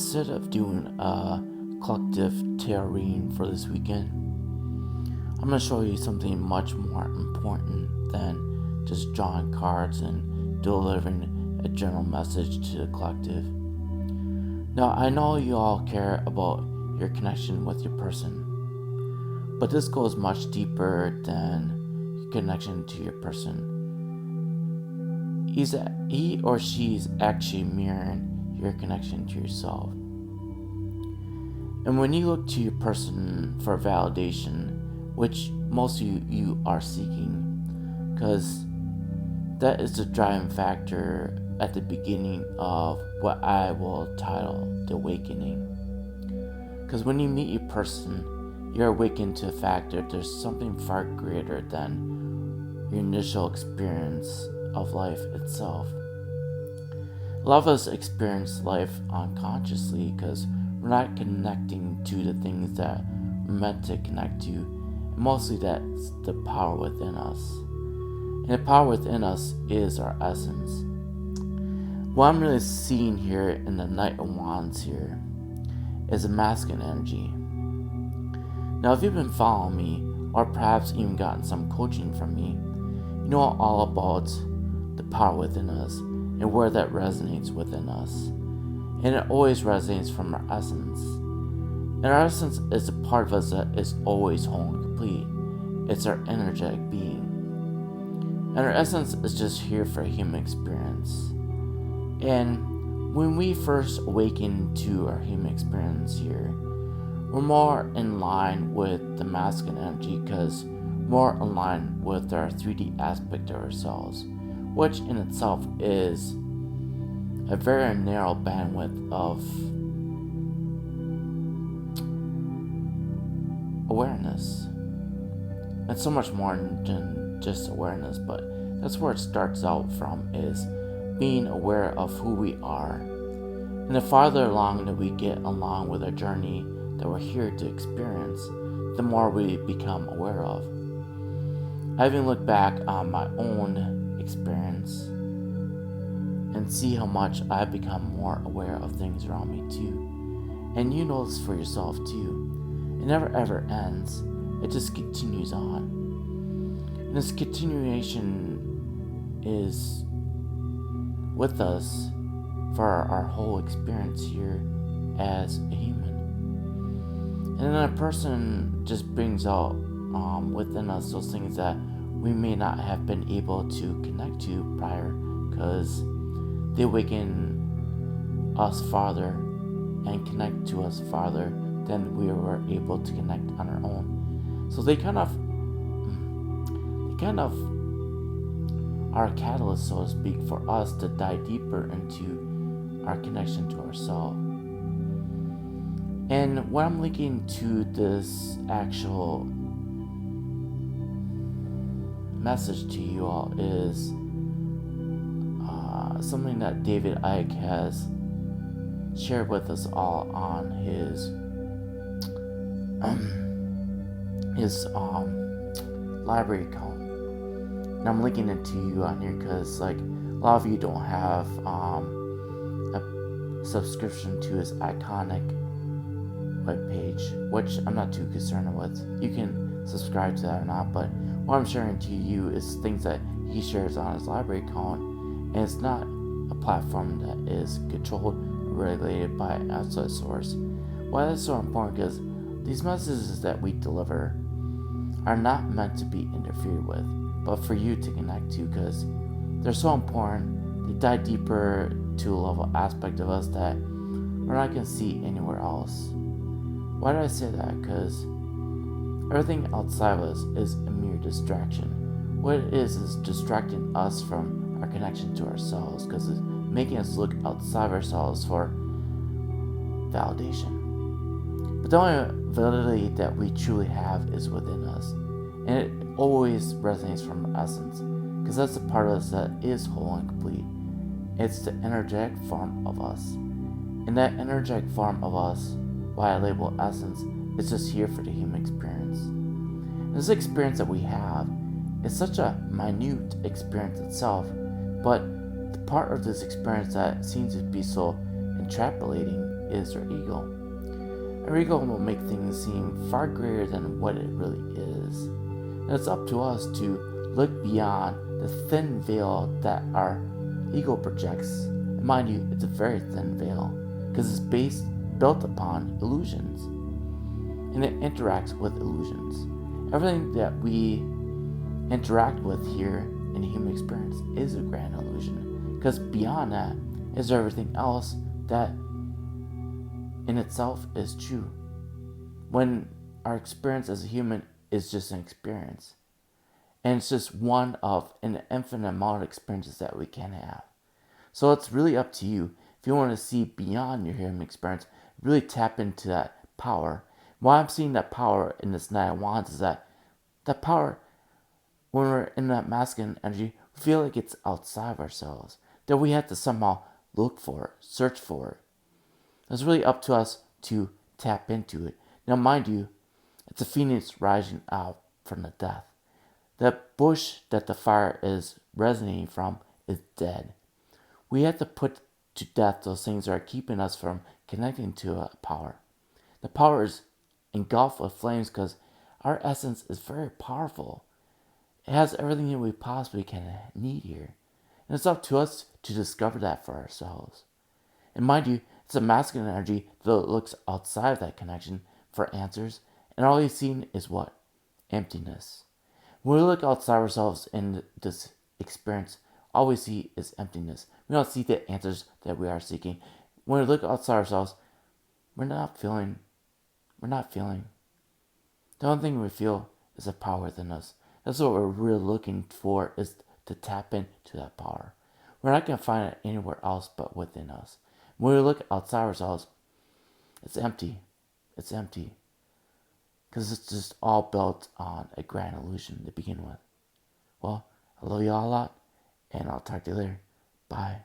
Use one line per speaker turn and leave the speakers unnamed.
instead of doing a collective tarot reading for this weekend, I'm going to show you something much more important than just drawing cards and delivering a general message to the collective. Now, I know you all care about your connection with your person, but this goes much deeper than your connection to your person. He or she is actually mirroring your connection to yourself. And when you look to your person for validation, which most of you are seeking, because that is the driving factor at the beginning of what I will title the awakening. Because when you meet your person, you're awakened to the fact that there's something far greater than your initial experience of life itself. A lot of us experience life unconsciously because we're not connecting to the things that we're meant to connect to. And mostly that's the power within us. And the power within us is our essence. What I'm really seeing here in the Knight of Wands here is a masculine energy. Now, if you've been following me, or perhaps even gotten some coaching from me, you know all about the power within us and where that resonates within us. And it always resonates from our essence. And our essence is a part of us that is always whole and complete. It's our energetic being. And our essence is just here for a human experience. And when we first awaken to our human experience here, we're more in line with the masculine energy because more in line with our 3D aspect of ourselves, which in itself is a very narrow bandwidth of awareness. And so much more than just awareness, but that's where it starts out from, is being aware of who we are. And the farther along that we get along with our journey that we're here to experience, the more we become aware of. I even look back on my own experience and see how much I've become more aware of things around me too. And you know this for yourself too. It never ever ends. It just continues on. And this continuation is with us for our whole experience here as a human. And then a person just brings out within us those things that we may not have been able to connect to prior, because they awaken us farther and connect to us farther than we were able to connect on our own. So they kind of are a catalyst, so to speak, for us to dive deeper into our connection to ourselves. And what I'm linking to this actual message to you all is something that David Icke has shared with us all on his library account. And I'm linking it to you on here because a lot of you don't have a subscription to his iconic webpage, which I'm not too concerned with. You can subscribe to that or not, but what I'm sharing to you is things that he shares on his library account, and it's not a platform that is controlled or regulated by an outside source. Why that's so important, because these messages that we deliver are not meant to be interfered with, but for you to connect to, because they're so important. They dive deeper to a level aspect of us that we're not going to see anywhere else. Why did I say that? Because everything outside of us is a mere distraction. What it is distracting us from our connection to ourselves, because it's making us look outside of ourselves for validation. But the only validity that we truly have is within us. And it always resonates from our essence, because that's the part of us that is whole and complete. It's the energetic form of us. And that energetic form of us, why I label essence, is just here for the human experience. And this experience that we have is such a minute experience itself, but the part of this experience that seems to be so entrapolating is our ego. Our ego will make things seem far greater than what it really is. And it's up to us to look beyond the thin veil that our ego projects. And mind you, it's a very thin veil because it's built upon illusions. And it interacts with illusions. Everything that we interact with here in the human experience is a grand illusion. Because beyond that is everything else that in itself is true. When our experience as a human is just an experience. And it's just one of an infinite amount of experiences that we can have. So it's really up to you. If you want to see beyond your human experience, really tap into that power. Why I'm seeing that power in this Nine of Wands is that power, when we're in that masculine energy, we feel like it's outside of ourselves. That we have to somehow look for it, search for it. It's really up to us to tap into it. Now, mind you, it's a phoenix rising out from the death. That bush that the fire is resonating from is dead. We have to put to death those things that are keeping us from connecting to a power. The power is engulfed with flames because our essence is very powerful. It has everything that we possibly can need here. And it's up to us to discover that for ourselves. And mind you, it's a masculine energy that looks outside of that connection for answers. And all he's seen is what? Emptiness. When we look outside ourselves in this experience, all we see is emptiness. We don't see the answers that we are seeking. When we look outside ourselves, we're not feeling. The only thing we feel is a power within us. That's what we're really looking for, is to tap into that power. We're not going to find it anywhere else but within us. When we look outside ourselves, it's empty. It's empty. Because it's just all built on a grand illusion to begin with. Well, I love you all a lot, and I'll talk to you later. Bye.